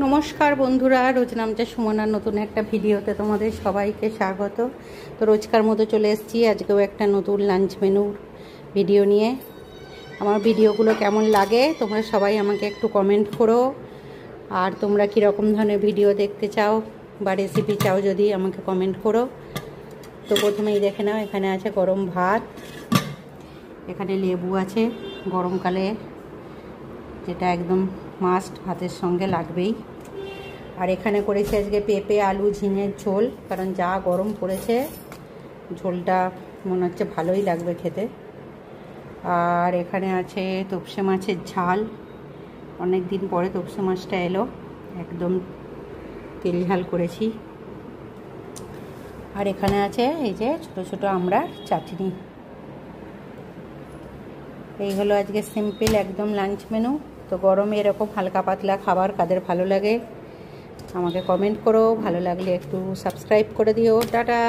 নমস্কার বন্ধুরা, রোজ নামটা সুমনার নতুন একটা ভিডিওতে তোমাদের সবাইকে স্বাগত। তো রোজকার মতো চলে এসেছি আজকেও একটা নতুন লাঞ্চ মেনুর ভিডিও নিয়ে। আমার ভিডিওগুলো কেমন লাগে তোমরা সবাই আমাকে একটু কমেন্ট করো, আর তোমরা কীরকম ধরনের ভিডিও দেখতে চাও বা রেসিপি চাও যদি আমাকে কমেন্ট করো। তো প্রথমেই দেখে নাও, এখানে আছে গরম ভাত, এখানে লেবু আছে, গরমকালে যেটা একদম মাস্ট ভাতের সঙ্গে লাগবেই। আর এখানে করেছি আজকে পেঁপে আলু ঝিঙের ঝোল, কারণ যা গরম পড়েছে ঝোলটা মনে হচ্ছে ভালোই লাগবে খেতে। আর এখানে আছে তোপসে মাছের ঝাল, অনেক দিন পরে তোপসে মাছটা এলো, একদম তেল ঝাল করেছি। আর এখানে আছে এই যে ছোট ছোট আমড়ার চাটনি। এই হলো আজকে সিম্পল একদম লাঞ্চ মেনু। তো গরমে এরকম হালকা পাতলা খাবার কাদের ভালো লাগে আমাকে কমেন্ট করো, ভালো লাগলে একটু সাবস্ক্রাইব করে দিও। টাটা।